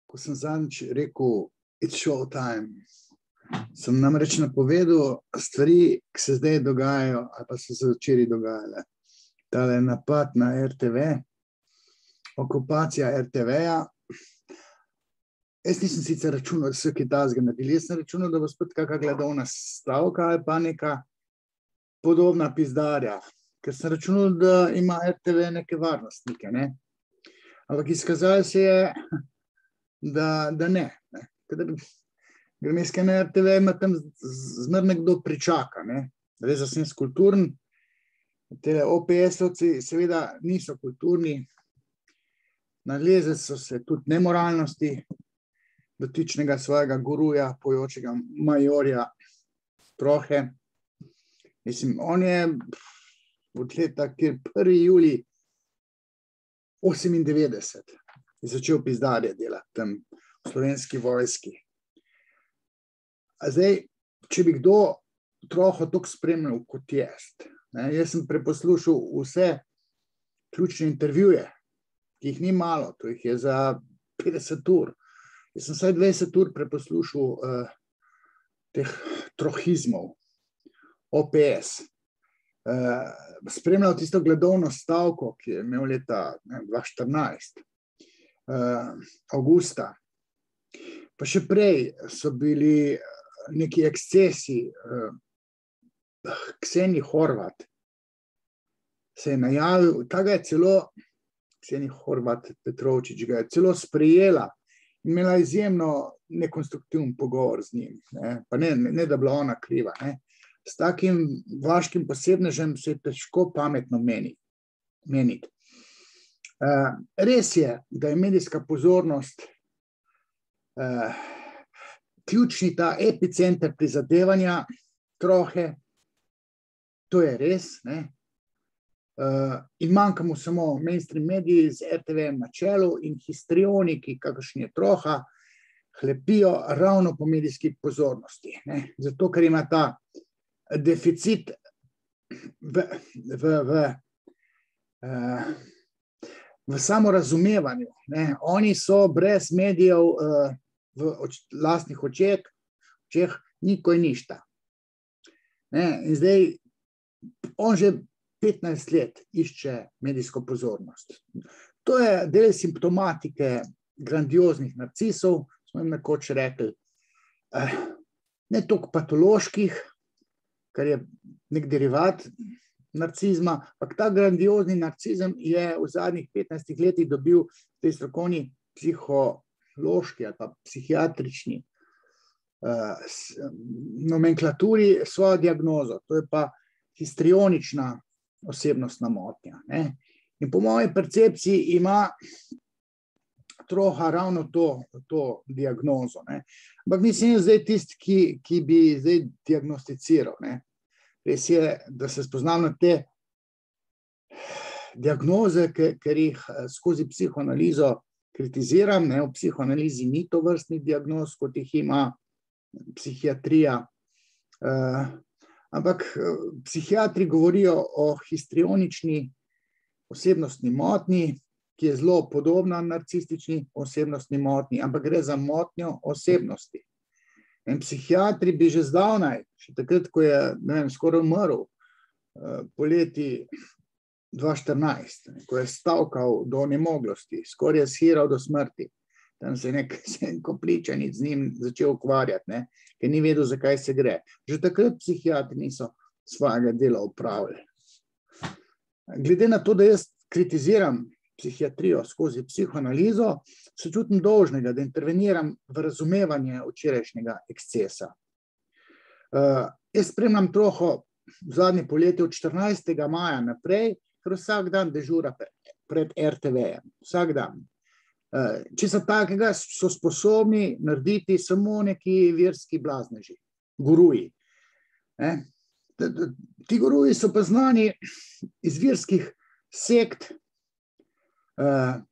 ko sem zadnjič rekel, it's show time, sem namreč napovedal stvari, ki se zdaj dogajajo, ali pa so se včeraj dogajale. Tale napad na RTV, okupacija RTV-ja. Jaz nisem sicer računal, da so kaj takega naredili. Jaz sem računal, da bo spet kakšna gledovna stavka ali pa neka podobna pizdarja. Ker sem računal, da ima RTV neke varnostnike, ne. Ampak izkazalo se je, da ne. Gremijske na RTV ima tam zmer nekdo pričaka, ne. Res sem kulturen. Tele OPS-ovci seveda niso kulturni. Nalezli so se tudi nemoralnosti dotičnega svojega guruja, pojočega majorja Trohe. Mislim, on je od leta, kjer 1. julij 98 je začel pizdarje delati tam v Slovenski vojski. A zdaj, če bi kdo Troho toliko spremljal kot jaz, ne, jaz sem preposlušal vse ključne intervjuje, ki jih ni malo, to jih je za 50 ur. Jaz sem vsaj 20 ur preposlušal teh trohizmov, OPS. Spremljal tisto gledovno stavko, ki je imel leta 2014, avgusta. Pa še prej so bili neki ekscesi. Ksenij Horvat se je najavil, ta ga je celo, Ksenij Horvat Petrovčič ga je celo sprejela, imela izjemno nekonstruktiven pogovor z njim, ne, pa ne da bila ona kriva, ne. S takim vaškim posebnežem se je težko pametno meniti. Res je, da je medijska pozornost ključni ta epicenter prizadevanja Trohe, to je res, ne. In manjka mu samo mainstream mediji z RTV na čelu in histrioniki, kakršni je Troha, hlepijo ravno po medijski pozornosti, ne. Zato, ker ima ta deficit v samorazumevanju, ne. Oni so brez medijev v lastnih očeh niko in ništa. Ne, in zdaj on že 15 let išče medijsko pozornost. To je del simptomatike grandioznih narcisov, smo jim nekoč rekli, ne toliko patoloških, kar je nek derivat narcizma, ampak ta grandiozni narcizem je v zadnjih 15 letih dobil v tej strokovni psihološki ali pa psihiatrični nomenklaturi svojo diagnozo, to je pa histrionična osebnostna motnja, ne. In po moji percepciji ima Troha ravno to diagnozo, ne. Ampak nisem zdaj tisti, ki bi zdaj diagnosticiral, ne. Res je, da se spoznam na te diagnoze, ker jih skozi psihoanalizo kritiziram, ne. V psihoanalizi ni tovrstnih diagnoz, kot jih ima psihiatrija. Ampak psihiatri govorijo o histrionični osebnostni motnji, ki je zelo podobna narcistični osebnostni motnji, ampak gre za motnjo osebnosti. In psihiatri bi že zdavnaj, še takrat, ko je, ne vem, skoraj umrl, poleti 2014, ko je stavkal do onemoglosti, skoraj je shiral do smrti. Tam se je nek kopličanic z njim začel ukvarjati, ne, ker ni vedel, zakaj se gre. Že takrat psihiatri niso svojega dela opravili. Glede na to, da jaz kritiziram psihiatrijo skozi psihoanalizo, se čutim dolžnega, da interveniram v razumevanje včerajšnjega ekscesa. Jaz spremljam Troho v zadnje poletje od 14. maja naprej, ker vsak dan dežura pred RTV-jem. Vsak dan. Česa takega so sposobni narediti samo neki verski blazneži, guruji. Ti guruji so pa znani iz verskih sekt,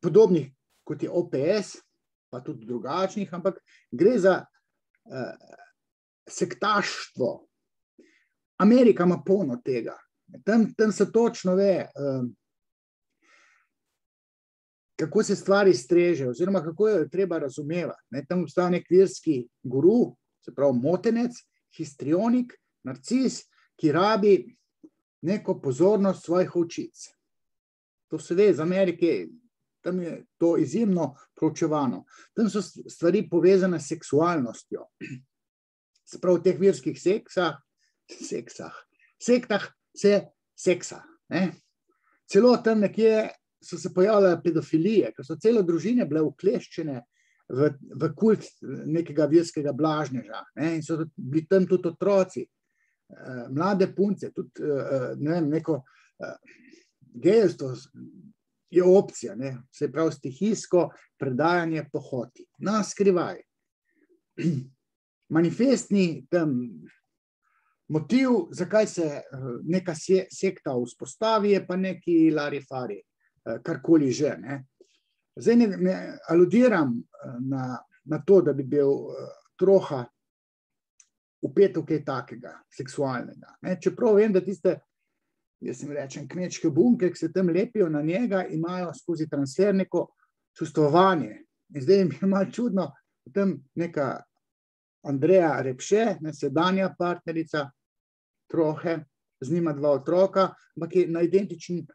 podobnih kot je OPS, pa tudi drugačnih, ampak gre za sektaštvo. Amerika ima polno tega. Tam se točno ve, kako se stvari streže, oziroma kako jo treba razumevati. Ne, tam obstaja nek verski guru, se pravi motenec, histrionik, narcis, ki rabi neko pozornost svojih očic. To se ve iz Amerike, tam je to izjemno proučevano. Tam so stvari povezane s seksualnostjo. Se pravi, v teh verskih sektah se seksa. Ne? Celo tam nekje so se pojavljale pedofilije, ker so celo družine bile ukleščene v kult nekega verskega blažneža. Ne? In so bili tam tudi otroci, mlade punce, tudi ne vem, neko gejstvo je opcija, ne? Se pravi stihijsko predajanje pohoti. Na skrivaj. Manifestni tam motiv, zakaj se neka sekta vzpostavi, je pa neki larifari, karkoli že. Ne? Zdaj ne aludiram na to, da bi bil troha vpet v kaj takega, seksualnega. Ne? Čeprav vem, da tiste, jaz jim rečem, kmečke bunke, ki se tam lepijo na njega, imajo skozi transfer neko čustvovanje. In zdaj jim je malo čudno, tam neka Andreja Repše, sedanja partnerica trohe, z njima 2 otroka, ampak je na identičen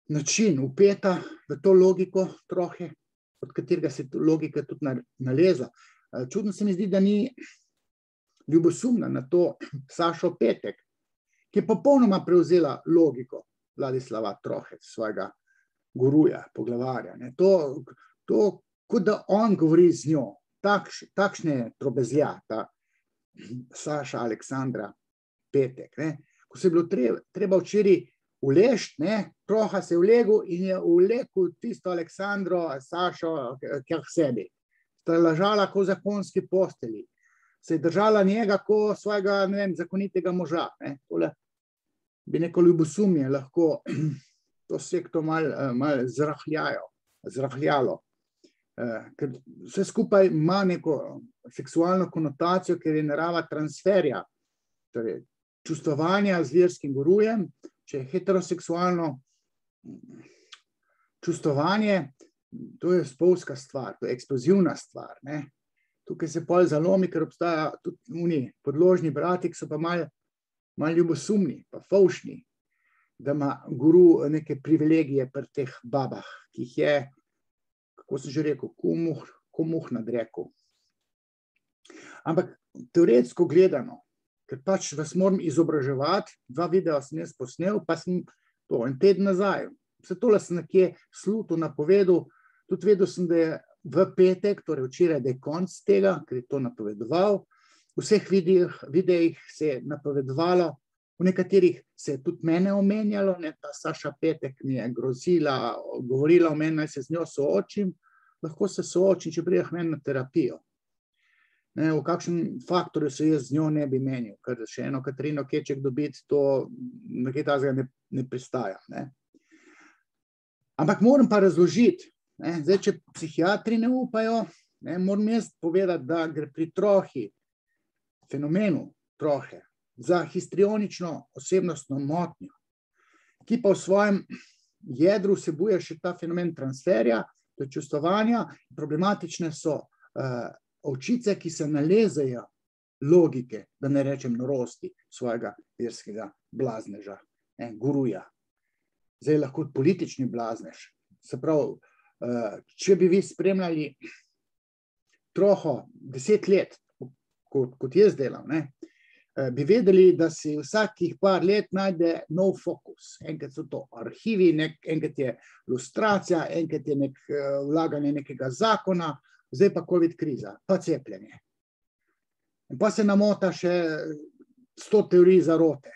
način vpeta v to logiko trohe, od katerega se logika tudi naleza. Čudno se mi zdi, da ni ljubosumna na to Sašo Petek, ki je popolnoma prevzela logiko Vladislava Trohe, svojega guruja, poglavarja. To, kot da on govori z njo, takšne trobezlja, ta Saša Aleksandra Petek. Ne? Ko se je bilo treba včeraj uležiti, troha se je vlegel in je vlekel tisto Aleksandro, Sašo, kjer k sebi. Sta ležala kot v zakonski posteli. Se je držala njega kot svojega, ne vem, zakonitega moža. Ne? Tole bi neko ljubosumje lahko to sekto malo zrahljalo. Ker vse skupaj ima neko seksualno konotacijo, ker je narava transferja, torej čustvovanja z verskim gurujem. Če je heteroseksualno čustvovanje, to je spolska stvar, to je eksplozivna stvar. Ne? Tukaj se pol zalomi, ker obstaja tudi podložni brati, ki so pa malo ljubosumni, pa fovšni, da ima guru neke privilegije pri teh babah, ki jih je, kako sem že rekel, ko muh nad reko. Ampak teoretsko gledano, ker pač vas moram izobraževati, 2 videa sem jaz posnel, pa sem to en teden nazaj. Vse tole sem nekje sluto napovedal, tudi vedel sem, da je v petek, torej včeraj, da je konc tega, ker je to napovedoval. V vseh videih se je napovedovalo, v nekaterih se je tudi mene omenjalo, ta Saša Petek mi je grozila, govorila o meni, naj se z njo soočim, lahko se soočim, če prideš meni na terapijo. V kakšnem faktorju se jaz z njo ne bi menil, ker še eno Katarino Keček dobiti, to nekaj tazga ne pristaja. Ne? Ampak moram pa razložiti, zdaj, če psihiatri ne upajo, moram jaz povedati, da gre pri trohi, fenomenu trohe, za histrionično osebnostno motnjo, ki pa v svojem jedru vsebuje še ta fenomen transferja, to je čustvovanja. Problematične so ovčice, ki se nalezajo logike, da ne rečem norosti, svojega verskega blazneža, guruja. Zdaj lahko politični blaznež. Se pravi, če bi vi spremljali troho 10 let, kot jaz delam, bi vedeli, da si vsakih par let najde nov fokus. Enkrat so to arhivi, enkrat je lustracija, enkrat je vlaganje nekega zakona, zdaj pa COVID kriza, pa cepljenje. In pa se namota še 100 teorij zarote.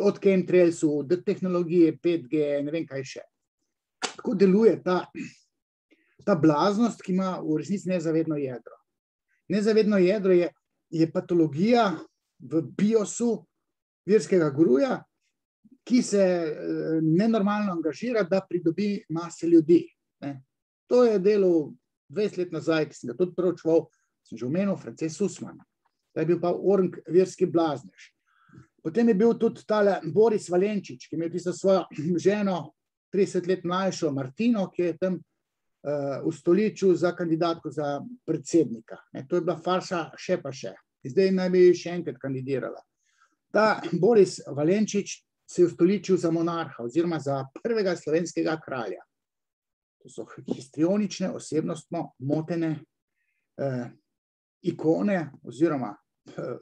Od chemtrailsu, do tehnologije 5G, ne vem kaj še. Tako deluje ta blaznost, ki ima v resnici nezavedno jedro. Nezavedno jedro je patologija v biosu verskega guruja, ki se nenormalno angažira, da pridobi mase ljudi. To je delal 20 let nazaj, ki sem ga tudi preučeval, sem že omenil, Frances Sussman. To je bil pa orang verski blaznež. Potem je bil tudi tale Boris Valenčič, ki je imel tisto svojo ženo, 30 let mlajšo Martino, ki je tam ustoličil za kandidatko za predsednika. To je bila farsa še pa še. Zdaj naj bi še enkrat kandidirala. Ta Boris Valenčič se je ustoličil za monarha oziroma za prvega slovenskega kralja. To so histrionične, osebnostno motene ikone oziroma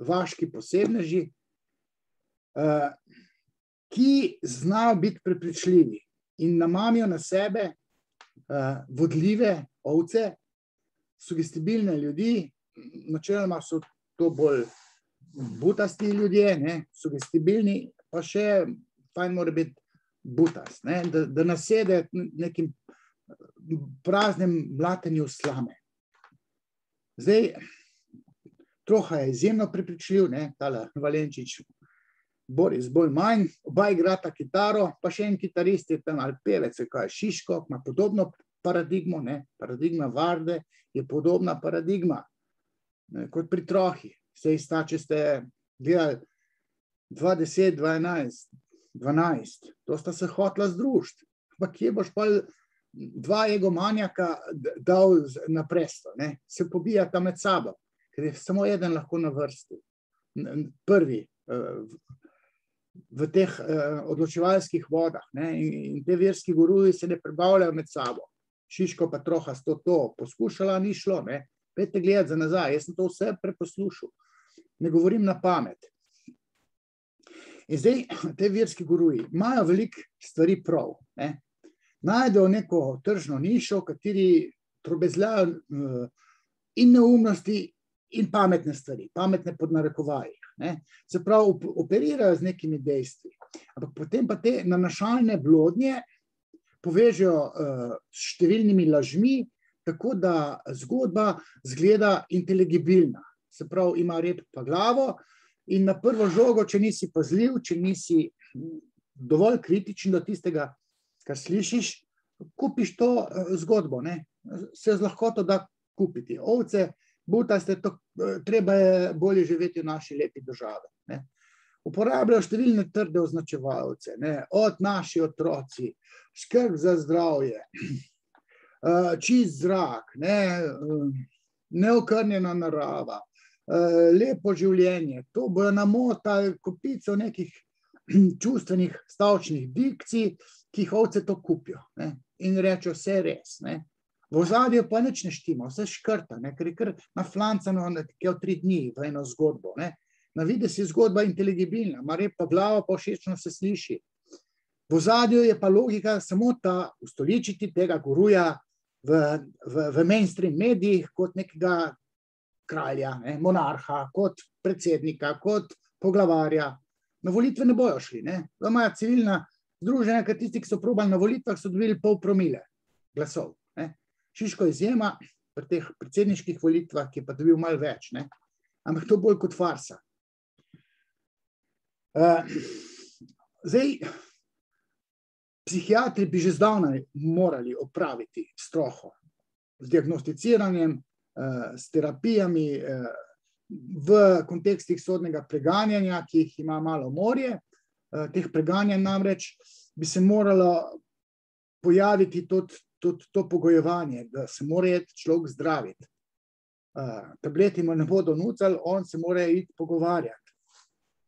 vaški posebneži, ki znajo biti prepričljivi in namamijo na sebe vodljive ovce, sugestibilne ljudi, načeloma so to bolj butasti ljudje, sugestibilni, pa še fajn mora biti butast, da nasede nekim praznem mlatenju slame. Zdaj, Troha je izjemno prepričljiv, tale Valenčič, Boris bolj manj, oba igrata kitaro, pa še en kitarist je tam ali pevec, kaj Šiško, ima podobno paradigmo, paradigma Varde je podobna paradigma, kot pri Trohi. Sej sta, če ste gledali 2010, 2011, 12, to sta se hotela združiti. Pa kje boš pa dva egomanjaka dal na presto, se pobijata med sabo, ker je samo eden lahko na vrsti. Prvi v teh odločevalskih vodah in te verski guruji se ne prebavljajo med sabo. Šiško pa Troha s to poskušala, ni šlo, Pejte gledati za nazaj, jaz sem to vse preposlušal. Ne govorim na pamet. In zdaj, te verski guruji imajo veliko stvari prav. Najdejo neko tržno nišo, v kateri trobezljajo in neumnosti in pametne stvari, pametne pod narekovajih. Se pravi, operirajo z nekimi dejstvi. Ampak potem pa te nanašalne blodnje povežejo s številnimi lažmi, tako da zgodba zgleda inteligibilna. Se pravi, ima rep pa glavo in na prvo žogo, če nisi pazljiv, če nisi dovolj kritičen do tistega, kar slišiš, kupiš to zgodbo. Se z lahkoto da kupiti. Ovce, butaste, treba je bolje živeti v naši lepi državi. Uporabljajo številne trde označevalce, od naši otroci, skrb za zdravje, čist zrak, neokrnjena narava, lepo življenje. To bojo namotali kopico nekih čustvenih stavčnih dikcij, ki jih ovce to kupijo in rečejo, vse je res. V ozadju pa nič ne štima, vse škrta, ker je kar naflancano nekaj 3 dni v eno zgodbo. Na videz je zgodba inteligibilna, ima rep pa glavo, pa všečno se sliši. V ozadju je pa logika samo ta, ustoličiti tega guruja v mainstream medijih kot nekega kralja, monarha, kot predsednika, kot poglavarja. Na volitve ne bojo šli. Imajo civilna združenja, ker tisti, ki so probali na volitvah, so dobili 0,5 promile glasov. Šiško je izjema pri teh predsedniških volitvah, ki je pa dobil malo več. Ampak to bolj kot farsa. Zdaj, psihiatri bi že zdavnaj morali opraviti s Troho, z diagnosticiranjem, s terapijami v kontekstih sodnega preganjanja, ki jih ima malo morje. Teh preganjanj namreč bi se moralo pojaviti tudi to pogojevanje, da se mora človek zdraviti. Tableti mu ne bodo nucali, on se mora iti pogovarjati.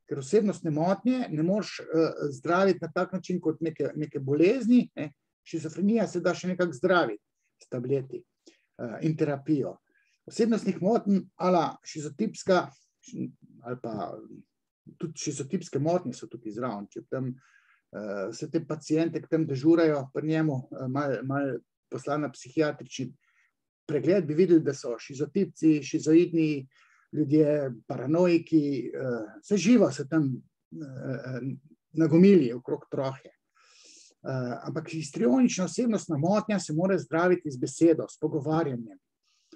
Ker osebnostne motnje ne moreš zdraviti na tak način kot neke bolezni. Šizofrenija se da še nekako zdraviti s tableti in terapijo. Osebnostnih motenj ala šizotipska, ali pa tudi šizotipske motnje so tukaj zraven. Če tam se te paciente, ki tam dežurajo pri njemu, malo poslali na psihiatrični pregled, bi videli, da so šizotipci, šizoidni ljudje, paranoiki, vse živo se tam nagomili okrog Trohe. Ampak histrionična osebnostna motnja se mora zdraviti z besedo, s pogovarjanjem,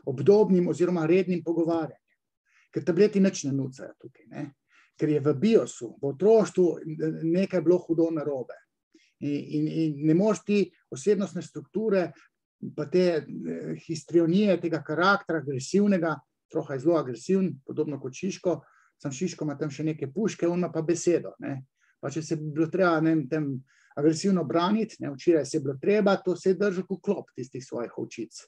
obdobnim oziroma rednim pogovarjanjem. Ker tableti nič ne nucajo tukaj, ker je v biosu, v otroštvu nekaj bilo hudo narobe. In ne moreš ti osebnostne strukture, pa te histrionije, tega karaktera, agresivnega, Troha je zelo agresiven, podobno kot Šiško, sam Šiško ima tam še neke puške, on ima pa besedo. Pa če se bilo treba agresivno braniti, včeraj se je bilo treba, to se je držal kot klop tistih svojih ovčic.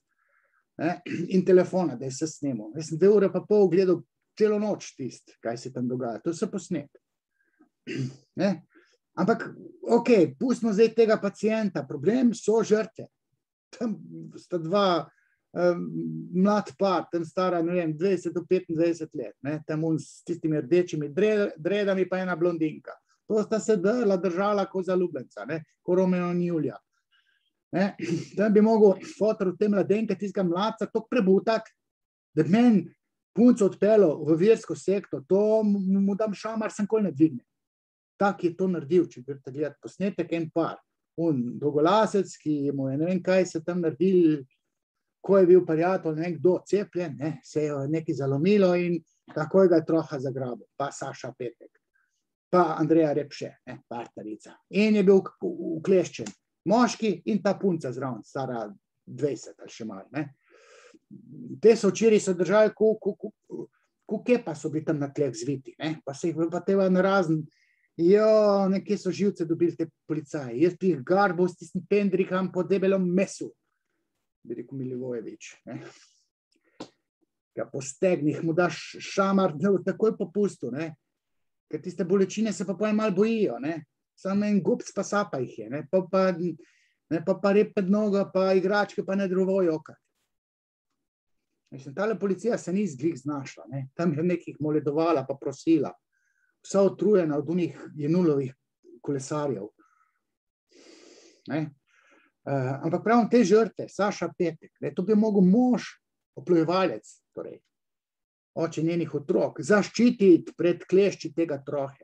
In telefona, da je se snemal. Jaz sem 2 ure pa pol gledal celo noč kaj se tam dogaja. To je vse posnet. Ampak, ok, pustimo zdaj tega pacienta. Problem so žrtve. Tam sta 2 mlad par, tam stara, ne vem, 20 do 25 let. Tam s tistimi rdečimi dredami pa ena blondinka. To sta se držala kot zaljubljenca, ko Romeo in Julija. Tam bi mogel fotor v te mladenke, tistega mladca, toliko prebutak, da bi meni punco odpeljal v versko sekto, to mu dam šamar, sem kol ne dvigne. Tak je to naredil, če greste gledati posnetek, en par. Dolgolasec, ki mu je ne vem kaj se tam naredil, ko je bil prijatelj, ne vem kdo cepljen, se je nekaj zalomilo in takoj ga je troha zagrabil. Pa Saša Petek, pa Andreja Repše, partnerica. In je bil ukleščen. Moški in ta punca zraven, stara 20 ali še malo. Te so včeraj so držali, ko kepa so bili tam na tleh zviti, pa se jih pa teba narazen, nekje so živce dobili te policaji, jaz bi jih garbo s tistim pendrikam po debelom mesu, bi rekel Milivojevič. Po stegnih mu daš šamar, takoj popustu, ker tiste bolečine se pa pojem malo bojijo, samo en gubc pa sapa jih je, pa rep med nogo, pa igračke pa ne drugo jokati. Tale policija se ni zglih znašla, tam je nekih moledovala pa prosila, vsa utrujena od unih jenulovih kolesarjev. Ampak pravim te žrtve, Saša Petek, to bi mogel mož, oplojevalec, torej, oče njenih otrok, zaščititi pred klešči tega trohe.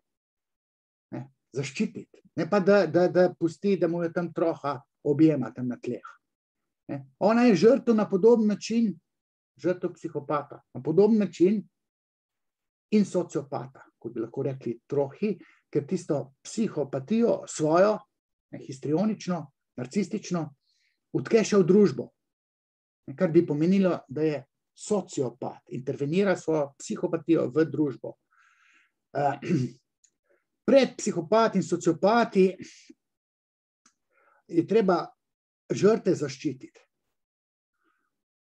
Zaščititi, ne pa da pusti, da mu je tam troha objema tam na tleh. Ona je žrtev na podoben način, žrtev psihopata, na podoben način in sociopata, kot bi lahko rekli trohi, ker tisto psihopatijo svojo, histrionično, narcistično, vtkeša v družbo, kar bi pomenilo, da je sociopat, intervenira svojo psihopatijo v družbo. Pred psihopati in sociopati je treba žrtve zaščititi.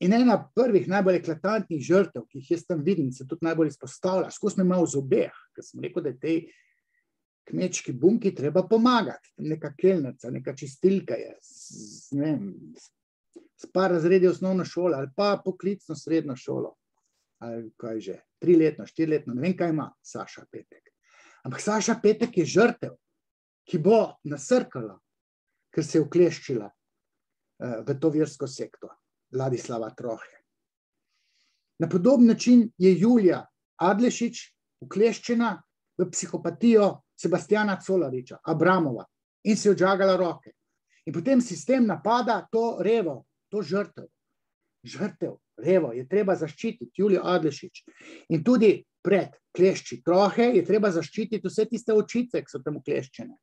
In ena prvih najbolj eklatantnih žrtev, ki jih jaz tam vidim, se tudi najbolj izpostavlja, skozi me malo v zobeh, ker sem rekel, da je tej kmečki bunki treba pomagati. Neka kelnerca, neka čistilka je, s par razredi osnovno šolo ali pa poklicno srednjo šolo. Ali kaj že, 3-letno, 4-letno, ne vem kaj ima Saša Petek. Ampak Saša Petek je žrtev, ki bo nasrkala, ker se je ukleščila v to versko sekto Ladislava Trohe. Na podoben način je Julija Adlešič ukleščena v psihopatijo Sebastiana Colariča, Abramova, in se je odžagala roke. In potem sistem napada to revo, to žrtev. Žrtev, revo, je treba zaščititi Julijo Adlešič. In tudi pred klešči Trohe je treba zaščititi vse tiste očice, ki so tam ukleščene.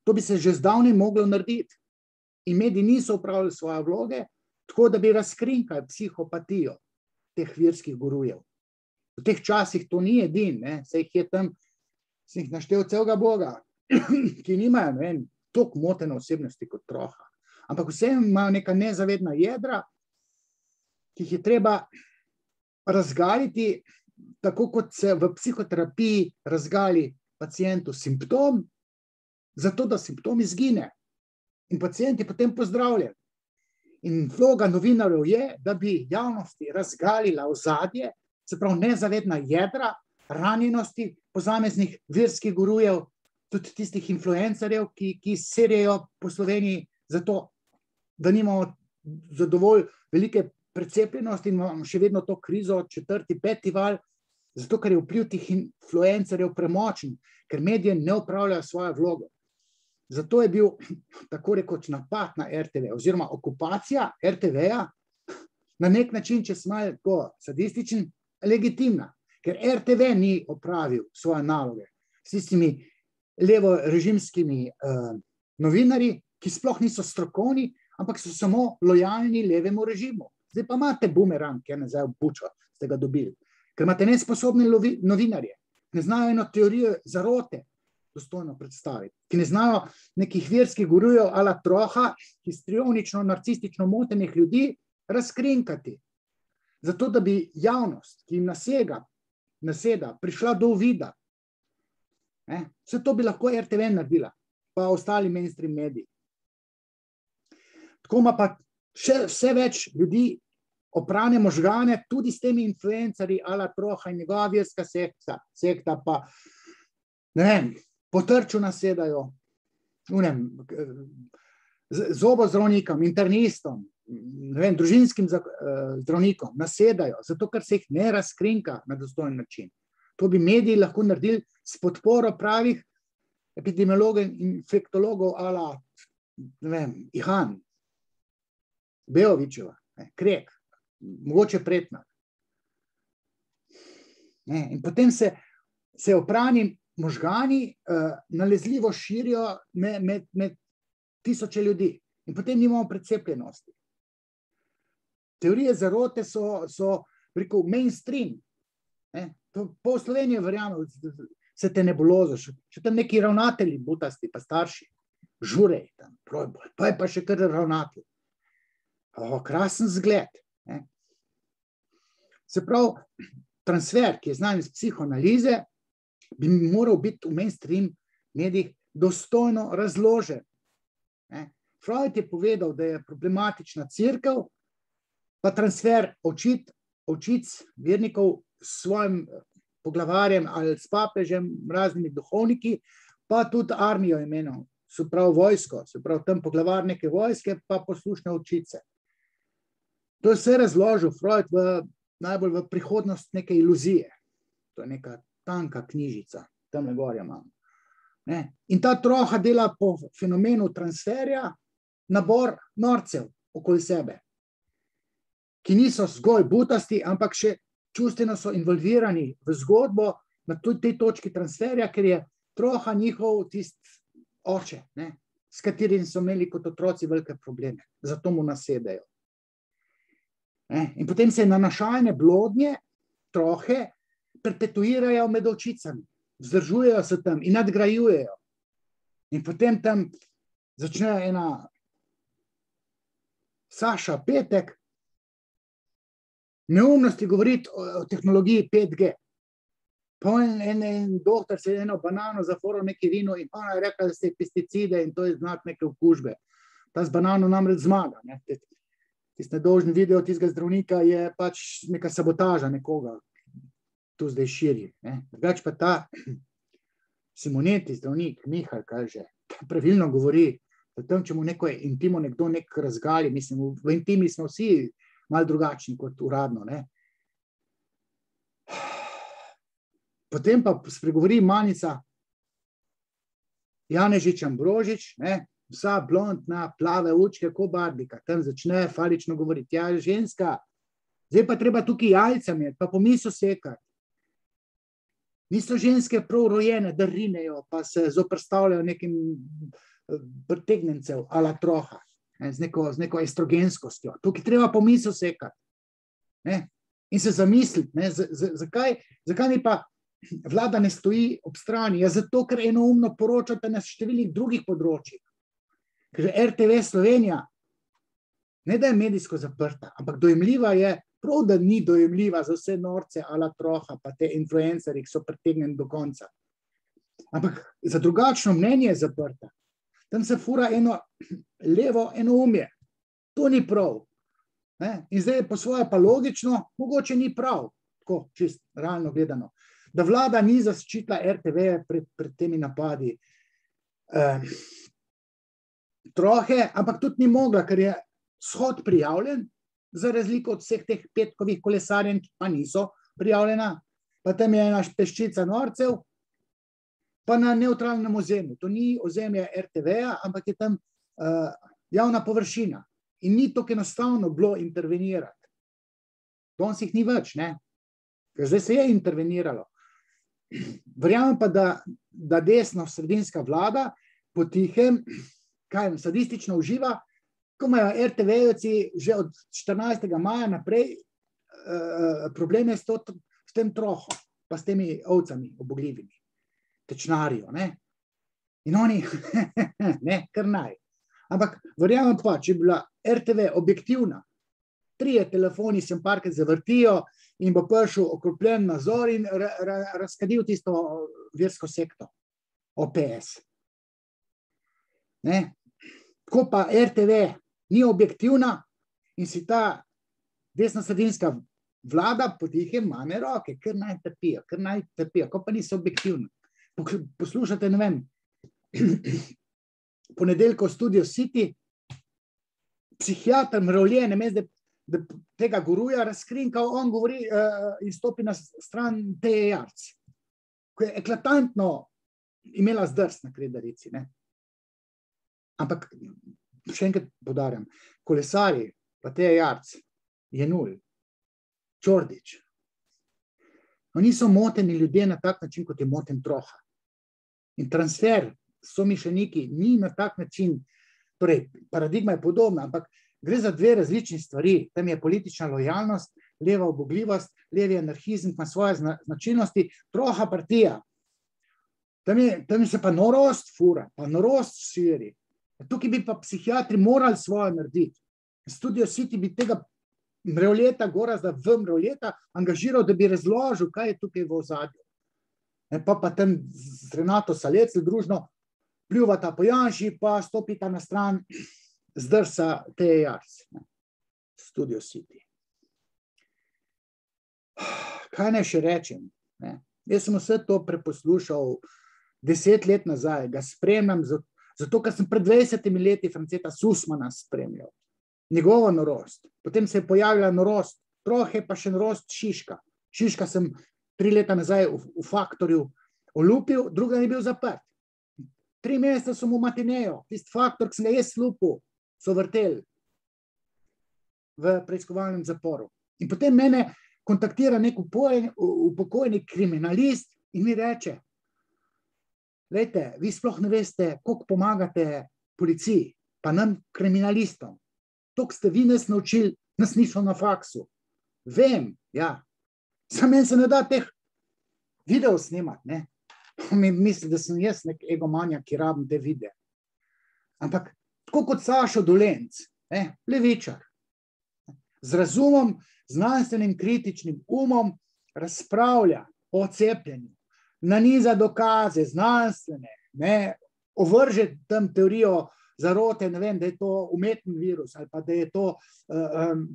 To bi se že zdavnaj moglo narediti. In mediji niso upravljali svoje vloge, tako da bi razkrinkali psihopatijo teh verskih gurujev. V teh časih to ni edin, se jih je tam, sem jih naštel celega Boga, ki nimajo, ne vem, toliko motene osebnosti kot Troha. Ampak vsem imajo neka nezavedna jedra, ki jih je treba razgaliti, tako kot se v psihoterapiji razgali pacientu simptom, zato da simptom izgine. In pacient je potem pozdravljen. In vloga novinarjev je, da bi javnosti razgalila ozadje, se pravi nezavedna jedra, ranjenosti posameznih verskih gurujev, tudi tistih influencerjev, ki serijo po Sloveniji zato, da nimamo zadovolj velike precepljenosti in imamo še vedno to krizo, 4., 5. val, zato ker je vpliv tih influencerjev premočen, ker medije ne upravljajo svojo vlogo. Zato je bil tako rekoč napad na RTV oziroma okupacija RTV-ja na nek način, če smo malo sadističen, legitimna, ker RTV ni opravil svoje naloge s tistimi levorežimskimi novinarji, ki sploh niso strokovni, ampak so samo lojalni levemu režimu. Zdaj pa imate bumerang, ki je nazaj v bučo, ste ga dobili, ker imate nesposobne novinarje, ne znajo eno teorijo zarote, dostojno predstaviti, ki ne znajo nekih verskih gurujev ala troha, histrionično, narcistično motenih ljudi razkrinkati. Zato, da bi javnost, ki jim naseda, prišla do uvida. Vse to bi lahko RTV naredila, pa ostali mainstream mediji. Tako ima pa vse več ljudi oprane možgane, tudi s temi influencerji ala troha in njegova verska sekta pa, ne vem, po trču nasedajo, zobozdravnikom, internistom, ne vem, družinskim zdravnikom nasedajo, zato ker se jih ne razkrinka na dostojen način. To bi mediji lahko naredili s podporo pravih epidemiologov in infektologov ala, ne vem, Ihan, Beovičeva, Krek, mogoče Pretnar. In potem se oprani možgani nalezljivo širijo med tisoče ljudi in potem nimamo precepljenosti. Teorije zarote so rekel, mainstream. Pol Slovenije verjame, se te nebulozo, še tam neki ravnatelji butasti, pa starši, žurej tam, pa je pa še kar ravnatelj. Krasen zgled. Se pravi, transfer, ki je znan iz psihoanalize, bi moral biti v mainstream medijih dostojno razložen. Freud je povedal, da je problematična cerkev, pa transfer očic vernikov s svojim poglavarjem ali s papežem, raznimi duhovniki, pa tudi armijo imenov, se pravi vojsko, se pravi tam poglavar neke vojske, pa poslušne očice. To je vse razložil Freud najbolj v prihodnost neke iluzije. To je neka tanka knjižica, tam gorja imamo. In ta troha dela po fenomenu transferja nabor norcev okoli sebe, ki niso zgolj butasti, ampak še čustveno so involvirani v zgodbo na tej točki transferja, ker je troha njihov tist oče, s katerim so imeli kot otroci velike probleme. Zato mu nasedajo. In potem se nanašalne blodnje, trohe, perpetuirajo med očicami, vzdržujejo se tam in nadgrajujejo. In potem tam začne ena Saša Petek neumnosti govoriti o tehnologiji 5G. Pa en doktor se je eno banano zaforil neki vino in ona je rekla, da se pesticide in to je znak neke okužbe. Ta z banano namreč zmaga. Tisti nedolžni video tistega zdravnika je pač neka sabotaža nekoga, tu zdaj širi. Drugač pa ta Simoneti, zdravnik, Mihal, kaže, pravilno govori, da tam, če mu neko intimo nekdo nek razgali, mislim, v intimi smo vsi malo drugačni kot uradno. Potem pa spregovori Manica Janežič Ambrožič, vsa blondna, plave učke, ko Barbika, tam začne falično govoriti, ja, ženska, zdaj pa treba tukaj jajca imeti, pa pomisel sekati. Niso ženske prav rojene, da rinejo, pa se zoprstavljajo nekim pretegnencev ala troha, z neko estrogenskostjo. Tukaj treba pomisel sekati. In se zamisliti, zakaj mi pa vlada ne stoji ob strani? Ja, zato, ker enoumno poročate na številnih drugih področjih. Ker RTV Slovenija ne da je medijsko zaprta, ampak dojemljiva je, prav da ni dojemljiva za vse norce ala troha, pa te influencerji, ki so pretegnjeni do konca. Ampak za drugačno mnenje je zaprta. Tam se fura eno levo enoumje. To ni prav. In zdaj po svoje pa logično, mogoče ni prav, tako čist realno gledano, da vlada ni zaščitila RTV pred temi napadi trohe, ampak tudi ni mogla, ker je shod prijavljen, za razliko od vseh teh petkovih kolesarjenj, ki pa niso prijavljena, pa tam je ena peščica norcev, pa na nevtralnem ozemlju. To ni ozemlje RTV-ja, ampak je tam javna površina. In ni tako enostavno bilo intervenirati. Danes jih ni več, ker zdaj se je interveniralo. Verjamem pa, da desno sredinska vlada potihem, sadistično uživa, ko imajo RTV-jevci že od 14. maja naprej probleme s tem trohom, pa s temi ovcami obogljivimi, tečnarijo. In oni, ne, kar naj. Ampak verjamem pa, če bi bila RTV objektivna, 3 telefoni sem parkrat zavrtijo in bo prišel okropljen nazor in razkadil tisto versko sekto, OPS. Ne? Ko pa RTV ni objektivna in si ta desnosredinska vlada potihem mane roke, ker naj trpijo, ko pa niso objektivni. Poslušate, ne vem, ponedeljko v Studio City, psihiater mravljen, namesto da tega guruja razkrinkal, on govori in stopi na stran Teje Jarc, ko je eklatantno imela zdrs na Kredarici. Ne? Ampak, še enkrat podarjam, kolesarji pa Teje Jarc, Jenul, Čordič, no niso moteni ljudje na tak način, kot je moten Troha. In transfer somišljeniki ni na tak način, torej paradigma je podobna, ampak gre za 2 različni stvari. Tam je politična lojalnost, leva ubogljivost, levi anarhizem pa svoje značilnosti, Troha partija. Tam se pa norost fura, pa norost širi. Tukaj bi pa psihiatri morali svoje narediti. Studio City bi tega mravljeta, Gorazda v mravljeta angažiral, da bi razložil, kaj je tukaj v ozadju. Pa tam z Renato Salec družno pljuvata po Janši, pa stopita na stran zdrsa Teje Jarc. Studio City. Kaj naj še rečem? Jaz sem vse to preposlušal 10 let nazaj, ga spremljam, zato ker sem pred 20 leti Franceta Sussmana spremljal. Njegovo norost. Potem se je pojavila norost Trohe, pa še norost Šiška. Šiška sem 3 leta nazaj v Faktorju olupil, druga je bil zaprt. 3 meseca so mu matinejo, tisti Faktor, ki sem ga jaz lupil, so vrteli v preiskovalnem zaporu. In potem mene kontaktira nek upokojeni kriminalist in mi reče, glejte, vi sploh ne veste, koliko pomagate policiji, pa nam kriminalistom. Toliko ste vi nas naučili, nas niso na faksu. Vem, ja. Sam meni se ne da teh video snimati, ne. Mi misli, da sem jaz nek egomanja, ki rabim te videe. Ampak tako kot Sašo Dolenc, levičar, z razumom, znanstvenim kritičnim umom razpravlja o cepljenju, naniza dokaze, znanstvene, ovrže tam teorijo zarote, ne vem, da je to umeten virus ali pa da je to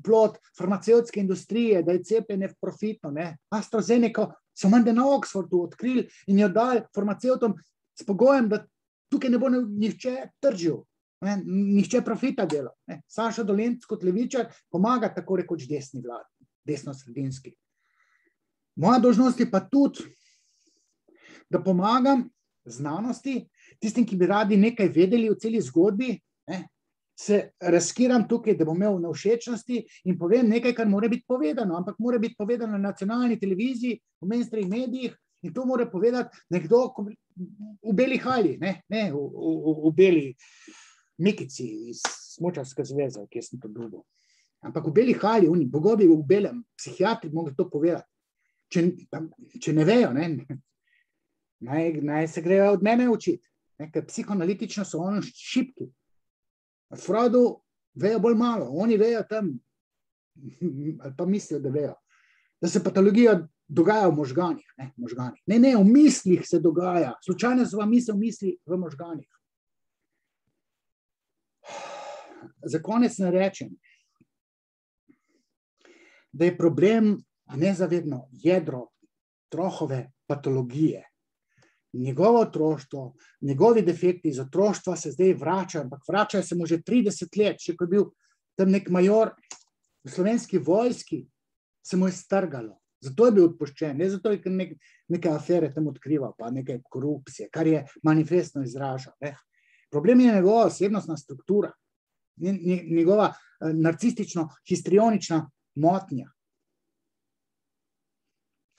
plod farmacevtske industrije, da je cepljenje profitno. AstraZeneca so menda na Oxfordu odkrili in jo dali farmacevtom s pogojem, da tukaj ne bo nihče tržil. Nihče profita dela. Sašo Dolenc kot levičar pomaga tako rekoč desni vladi, desno-sredinski. Moja dolžnost je pa tudi, da pomagam znanosti, tistim, ki bi radi nekaj vedeli o celi zgodbi, se razkiram tukaj, da bom imel nevšečnosti in povem nekaj, kar mora biti povedano, ampak mora biti povedano na nacionalni televiziji, v mainstream medijih in to mora povedati nekdo v beli halji, ne v beli Mikici iz Smučarske zveze, kjer sem to dobil. Ampak v beli halji, bogovi v belem, psihiatri mogo to povedati. Če ne vejo, naj se grejo od mene učiti, ker psihoanalitično so oni šipki. Freudu vejo bolj malo, oni vejo tam, ali pa mislijo, da vejo, da se patologija dogaja v možganih. Ne, v mislih se dogaja, slučajno so vam misli v možganih. Za konec ne rečem, da je problem nezavedno jedro Trohove patologije. Njegovo otroštvo, njegovi defekti iz otroštva se zdaj vračajo, ampak vračajo se mu že 30 let, še ko je bil tam nek major v Slovenski vojski, se mu je strgalo. Zato je bil odpuščen, ne zato, ker neke afere tam odkrival, pa neke korupcije, kar je manifestno izražal. Problem je njegova osebnostna struktura, njegova narcistično-histrionična motnja.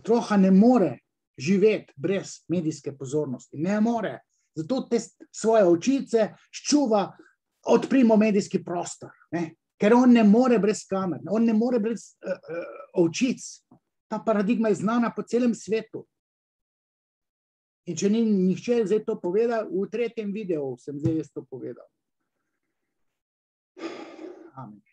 Troha ne more živeti brez medijske pozornosti, ne more. Zato te svoje očice ščuva, odprimo medijski prostor, ker on ne more brez kamer, on ne more brez očic. Ta paradigma je znana po celem svetu. In če ni nihče zdaj to povedal, v 3. videu sem zdaj jaz to povedal. Amen.